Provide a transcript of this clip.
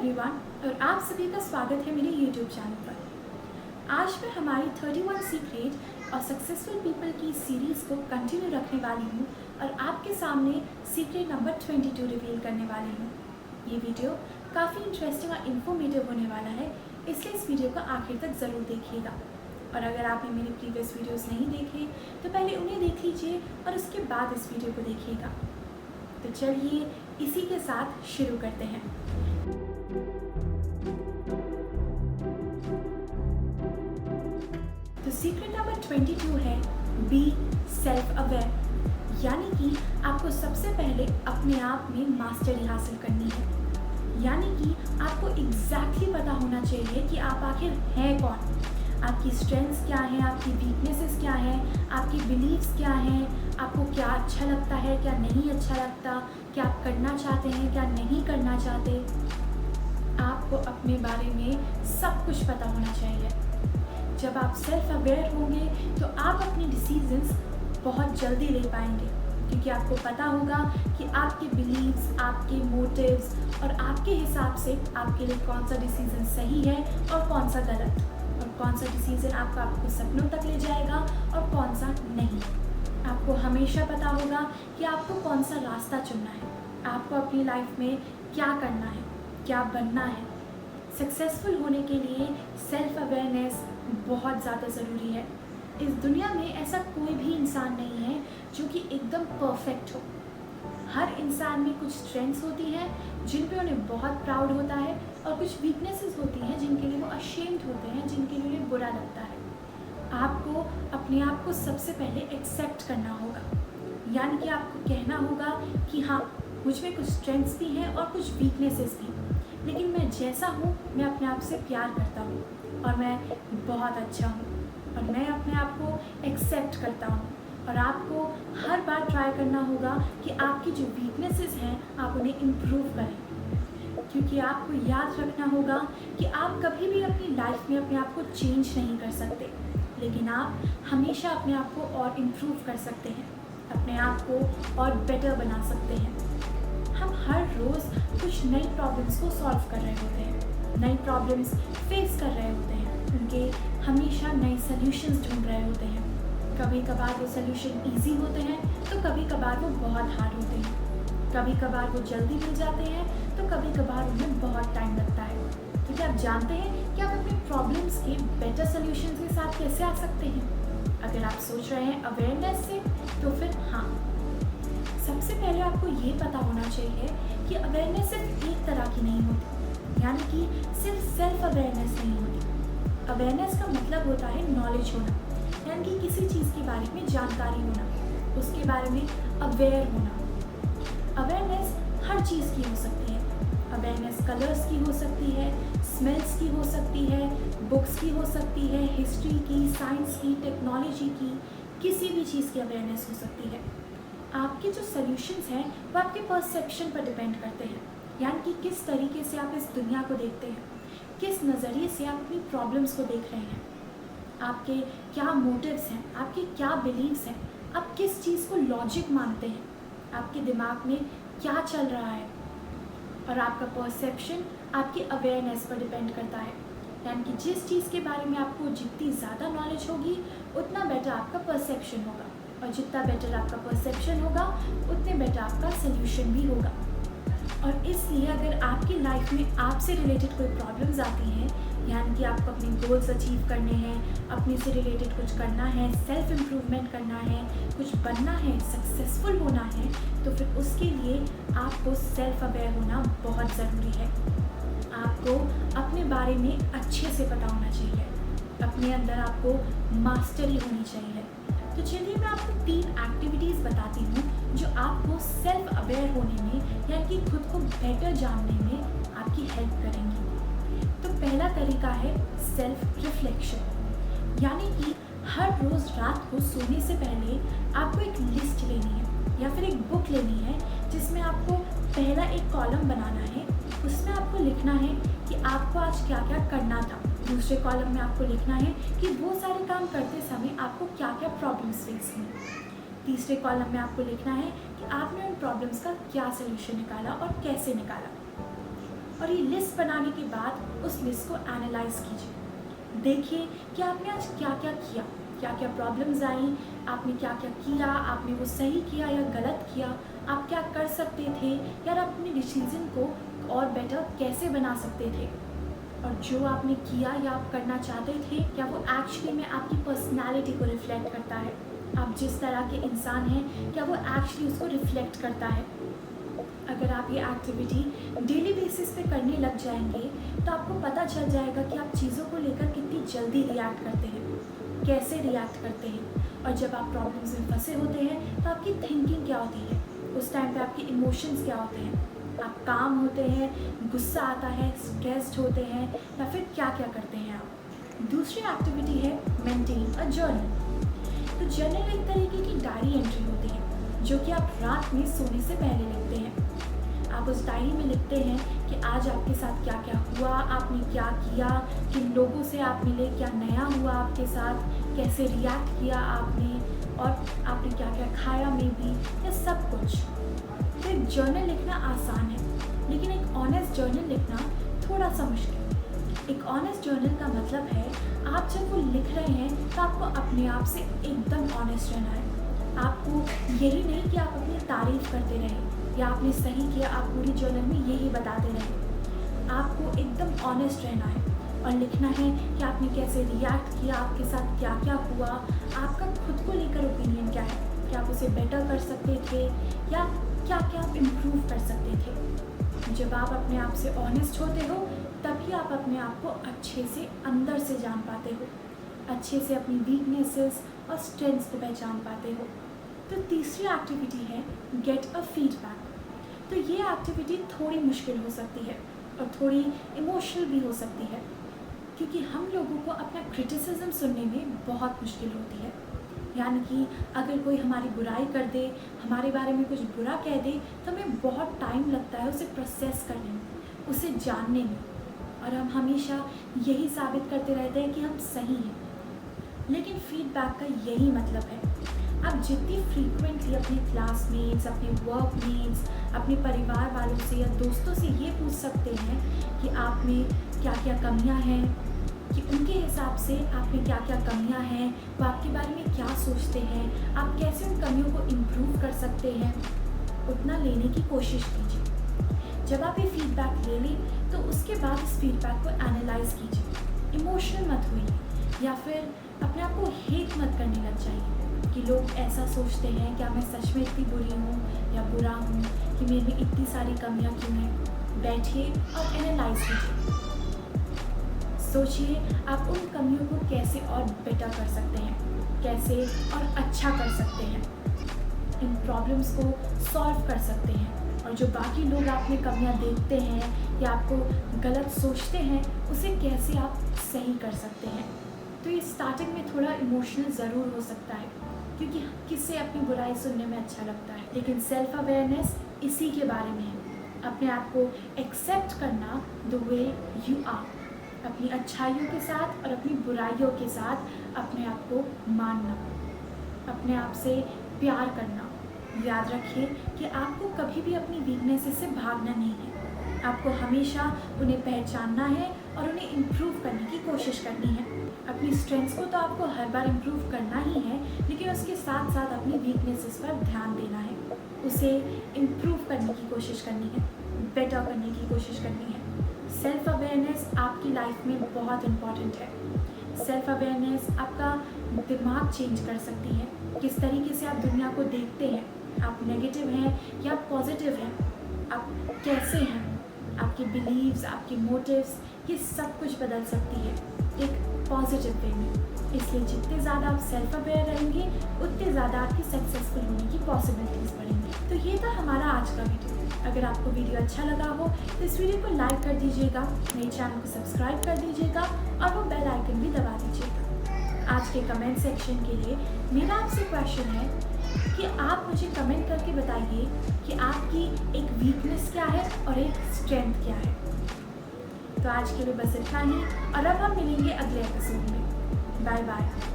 Everyone और आप सभी का स्वागत है मेरे YouTube चैनल पर। आज मैं हमारी 31 सीक्रेट और सक्सेसफुल पीपल की सीरीज़ को कंटिन्यू रखने वाली हूँ और आपके सामने सीक्रेट नंबर 22 रिवील करने वाली हूँ। ये वीडियो काफ़ी इंटरेस्टिंग और इन्फॉर्मेटिव होने वाला है, इसलिए इस वीडियो को आखिर तक ज़रूर देखिएगा। और अगर आपने मेरे प्रीवियस वीडियोज़ नहीं देखे तो पहले उन्हें देख लीजिए और उसके बाद इस वीडियो को देखिएगा। तो चलिए इसी के साथ शुरू करते हैं। तो सीक्रेट नंबर 22 है बी सेल्फ अवेयर, यानी कि आपको सबसे पहले अपने आप में मास्टरी हासिल करनी है। यानी कि आपको एग्जैक्टली पता होना चाहिए कि आप आखिर हैं कौन, आपकी स्ट्रेंथ्स क्या हैं, आपकी वीकनेसेस क्या हैं, आपकी बिलीव्स क्या हैं, आपको क्या अच्छा लगता है, क्या नहीं अच्छा लगता, क्या आप करना चाहते हैं, क्या नहीं करना चाहते। आपको अपने बारे में सब कुछ पता होना चाहिए। जब आप सेल्फ अवेयर होंगे तो आप अपने डिसीजंस बहुत जल्दी ले पाएंगे, क्योंकि आपको पता होगा कि आपके बिलीव्स, आपके मोटिव्स और आपके हिसाब से आपके लिए कौन सा डिसीजन सही है और कौन सा गलत, और कौन सा डिसीजन आपको सपनों तक ले जाएगा और कौन सा नहीं। आपको हमेशा पता होगा कि आपको कौन सा रास्ता चुनना है, आपको अपनी लाइफ में क्या करना है, क्या बनना है। सक्सेसफुल होने के लिए सेल्फ अवेयरनेस बहुत ज़्यादा ज़रूरी है। इस दुनिया में ऐसा कोई भी इंसान नहीं है जो कि एकदम परफेक्ट हो। हर इंसान में कुछ स्ट्रेंथ्स होती हैं जिन पे उन्हें बहुत प्राउड होता है, और कुछ वीकनेसेस होती हैं जिनके लिए वो अशेम्ड होते हैं, जिनके लिए उन्हें बुरा लगता है। आपको अपने आप को सबसे पहले एक्सेप्ट करना होगा, यानी कि आपको कहना होगा कि हाँ, मुझ में कुछ स्ट्रेंथ्स भी हैं और कुछ वीकनेसेस भी, लेकिन मैं जैसा हूँ मैं अपने आप से प्यार करता हूँ और मैं बहुत अच्छा हूँ और मैं अपने आप को एक्सेप्ट करता हूँ। और आपको हर बार ट्राई करना होगा कि आपकी जो वीकनेसेस हैं आप उन्हें इम्प्रूव करें, क्योंकि आपको याद रखना होगा कि आप कभी भी अपनी लाइफ में अपने आप को चेंज नहीं कर सकते, लेकिन आप हमेशा अपने आप को और इम्प्रूव कर सकते हैं, अपने आप को और बेटर बना सकते हैं। हम हर रोज़ कुछ नई प्रॉब्लम्स को सॉल्व कर रहे होते हैं, नई प्रॉब्लम्स फेस कर रहे होते हैं, उनके हमेशा नए सल्यूशंस ढूंढ रहे होते हैं। कभी कभार वो सल्यूशन इजी होते हैं तो कभी कभार वो बहुत हार्ड होते हैं, कभी कभार वो जल्दी मिल जाते हैं तो कभी कभार उनमें बहुत टाइम लगता है। तो क्या आप जानते हैं कि आप अपने प्रॉब्लम्स के बेटर सल्यूशंस के साथ कैसे आ सकते हैं? अगर आप सोच रहे हैं अवेयरनेस से, तो फिर हाँ, सबसे पहले आपको ये पता होना चाहिए कि अवेयरनेस सिर्फ एक तरह की नहीं होती, यानी कि सिर्फ सेल्फ अवेयरनेस नहीं होती। अवेयरनेस का मतलब होता है नॉलेज होना, यानी कि किसी चीज़ के बारे में जानकारी होना, उसके बारे में अवेयर होना। अवेयरनेस हर चीज़ की हो सकती है। अवेयरनेस कलर्स की हो सकती है, स्मेल्स की हो सकती है, बुक्स की हो सकती है, हिस्ट्री की, साइंस की, टेक्नोलॉजी की, किसी भी चीज़ की अवेयरनेस हो सकती है। आपके जो सॉल्यूशंस हैं वो आपके परसेप्शन पर डिपेंड करते हैं, यानी कि किस तरीके से आप इस दुनिया को देखते हैं, किस नज़रिए से आप अपनी प्रॉब्लम्स को देख रहे हैं, आपके क्या मोटिव्स हैं, आपके क्या बिलीव्स हैं, आप किस चीज़ को लॉजिक मानते हैं, आपके दिमाग में क्या चल रहा है। और आपका परसेप्शन आपकी अवेयरनेस पर डिपेंड करता है, यानी कि जिस चीज़ के बारे में आपको जितनी ज़्यादा नॉलेज होगी उतना बेटर आपका परसेप्शन होगा, और जितना बेटर आपका परसेप्शन होगा उतने बेटर आपका सल्यूशन भी होगा। और इसलिए अगर आपकी लाइफ में आपसे रिलेटेड कोई प्रॉब्लम्स आती हैं, यानी कि आपको अपने गोल्स अचीव करने हैं, अपने से रिलेटेड कुछ करना है, सेल्फ इम्प्रूवमेंट करना है, कुछ बनना है, सक्सेसफुल होना है, तो फिर उसके लिए आपको सेल्फ अवेयर होना बहुत ज़रूरी है। आपको अपने बारे में अच्छे से पता होना चाहिए, अपने अंदर आपको मास्टरी होनी चाहिए। तो चलिए मैं आपको 3 एक्टिविटीज़ बताती हूँ जो आपको सेल्फ अवेयर होने में, यानी कि खुद को बेटर जानने में आपकी हेल्प करेंगी। तो पहला तरीका है सेल्फ रिफ्लेक्शन, यानी कि हर रोज़ रात को सोने से पहले आपको एक लिस्ट लेनी है या फिर एक बुक लेनी है, जिसमें आपको पहला एक कॉलम बनाना है, उसमें आपको लिखना है कि आपको आज क्या क्या करना था। दूसरे कॉलम में आपको लिखना है कि वो सारे काम करते समय आपको क्या क्या प्रॉब्लम्स फेस हुई। तीसरे कॉलम में आपको लिखना है कि आपने उन प्रॉब्लम्स का क्या सलूशन निकाला और कैसे निकाला। और ये लिस्ट बनाने के बाद उस लिस्ट को एनालाइज कीजिए। देखिए कि आपने आज क्या क्या किया, क्या क्या प्रॉब्लम्स आई, आपने क्या क्या किया, आपने वो सही किया या गलत किया, आप क्या कर सकते थे या आप अपने डिसीजन को और बेटर कैसे बना सकते थे, और जो आपने किया या आप करना चाहते थे क्या वो एक्चुअली में आपकी पर्सनालिटी को रिफ्लेक्ट करता है, आप जिस तरह के इंसान हैं क्या वो एक्चुअली उसको रिफ्लेक्ट करता है। अगर आप ये एक्टिविटी डेली बेसिस पे करने लग जाएंगे तो आपको पता चल जाएगा कि आप चीज़ों को लेकर कितनी जल्दी रिएक्ट करते हैं, कैसे रिएक्ट करते हैं, और जब आप प्रॉब्लम्स में फंसे होते हैं तो आपकी थिंकिंग क्या होती है, उस टाइम पे आपके इमोशंस क्या होते हैं, आप काम होते हैं, गुस्सा आता है, स्ट्रेस्ड होते हैं, या फिर क्या क्या करते हैं आप। दूसरी एक्टिविटी है मेंटेन अ जर्नल। तो जर्नल एक तरीके की डायरी एंट्री होती है जो कि आप रात में सोने से पहले लिखते हैं। आप उस डायरी में लिखते हैं कि आज आपके साथ क्या क्या हुआ, आपने क्या किया, किन लोगों से आप मिले, क्या नया हुआ आपके साथ, कैसे रिएक्ट किया आपने, और आपने क्या क्या खाया में भी, ये सब कुछ। तो एक जर्नल लिखना आसान है, लेकिन एक ऑनेस्ट जर्नल लिखना थोड़ा सा मुश्किल। एक ऑनेस्ट जर्नल का मतलब है आप जब वो लिख रहे हैं तो आपको अपने आप से एकदम ऑनेस्ट रहना है। आपको यही नहीं कि आप अपनी तारीफ करते रहें या आपने सही किया, आप पूरी जर्नल में यही बताते रहें। आपको एकदम ऑनेस्ट रहना है और लिखना है कि आपने कैसे रिएक्ट किया, आपके साथ क्या क्या हुआ, आपका खुद को लेकर ओपिनियन क्या है, कि आप उसे बेटर कर सकते थे या क्या क्या आप इम्प्रूव कर सकते थे। जब आप अपने आप से ऑनेस्ट होते हो तभी आप अपने आप को अच्छे से अंदर से जान पाते हो, अच्छे से अपनी वीकनेसेस और स्ट्रेंथ्स को पहचान पाते हो। तो तीसरी एक्टिविटी है गेट अ फीडबैक। तो ये एक्टिविटी थोड़ी मुश्किल हो सकती है और थोड़ी इमोशनल भी हो सकती है, क्योंकि हम लोगों को अपना क्रिटिसिज्म सुनने में बहुत मुश्किल होती है। यानी कि अगर कोई हमारी बुराई कर दे, हमारे बारे में कुछ बुरा कह दे, तो हमें बहुत टाइम लगता है उसे प्रोसेस करने में, उसे जानने में, और हम हमेशा यही साबित करते रहते हैं कि हम सही हैं। लेकिन फीडबैक का यही मतलब है, आप जितनी फ्रीक्वेंटली अपने क्लासमेट्स, अपने वर्कमेट्स, अपने परिवार वालों से या दोस्तों से ये पूछ सकते हैं कि आप में क्या क्या कमियां हैं, कि उनके हिसाब से आप में क्या क्या कमियां हैं, वो आपके बारे में क्या सोचते हैं, आप कैसे उन कमियों को इम्प्रूव कर सकते हैं, उतना लेने की कोशिश कीजिए। जब आप ये फीडबैक ले लें तो उसके बाद इस फीडबैक को एनालाइज कीजिए। इमोशनल मत होइए या फिर अपने आप को हेट मत करने लग जाइए कि लोग ऐसा सोचते हैं, क्या मैं सच में इतनी बुरी हूँ या बुरा हूँ, कि मेरे में इतनी सारी कमियाँ क्यों हैं। बैठिए और एनालाइज कीजिए, सोचिए आप उन कमियों को कैसे और बेटर कर सकते हैं, कैसे और अच्छा कर सकते हैं, इन प्रॉब्लम्स को सॉल्व कर सकते हैं, और जो बाकी लोग आप में कमियां देखते हैं या आपको गलत सोचते हैं उसे कैसे आप सही कर सकते हैं। तो ये स्टार्टिंग में थोड़ा इमोशनल ज़रूर हो सकता है, क्योंकि किससे अपनी बुराई सुनने में अच्छा लगता है, लेकिन सेल्फ अवेयरनेस इसी के बारे में है। अपने आप को एक्सेप्ट करना द वे यू आर, अपनी अच्छाइयों के साथ और अपनी बुराइयों के साथ अपने आप को मानना, अपने आप से प्यार करना। याद रखिए कि आपको कभी भी अपनी वीकनेसेस से भागना नहीं है, आपको हमेशा उन्हें पहचानना है और उन्हें इम्प्रूव करने की कोशिश करनी है। अपनी स्ट्रेंथ्स को तो आपको हर बार इम्प्रूव करना ही है, लेकिन उसके साथ साथ अपनी वीकनेसेस पर ध्यान देना है, उसे इम्प्रूव करने की कोशिश करनी है, बेटर करने की कोशिश करनी है। सेल्फ अवेयरनेस आपकी लाइफ में बहुत इम्पॉर्टेंट है। सेल्फ अवेयरनेस आपका दिमाग चेंज कर सकती है, किस तरीके से आप दुनिया को देखते हैं, आप नेगेटिव हैं या पॉजिटिव हैं, आप कैसे हैं, आपके बिलीव्स, आपके मोटिव्स, ये सब कुछ बदल सकती है एक पॉजिटिव वे में। इसलिए जितने ज़्यादा आप सेल्फ अवेयर रहेंगे उतने ज़्यादा आपकी सक्सेसफुल होने की पॉसिबिलिटीज़ बढ़ेंगी। तो ये था हमारा आज का वीडियो। अगर आपको वीडियो अच्छा लगा हो तो इस वीडियो को लाइक कर दीजिएगा, मेरे चैनल को सब्सक्राइब कर दीजिएगा और वो बेल आइकन भी दबा दीजिएगा। आज के कमेंट सेक्शन के लिए मेरा आपसे क्वेश्चन है कि आप मुझे कमेंट करके बताइए कि आपकी एक वीकनेस क्या है और एक स्ट्रेंथ क्या है। तो आज के लिए बस इतना ही, और अब हम मिलेंगे अगले एपिसोड में। Bye bye.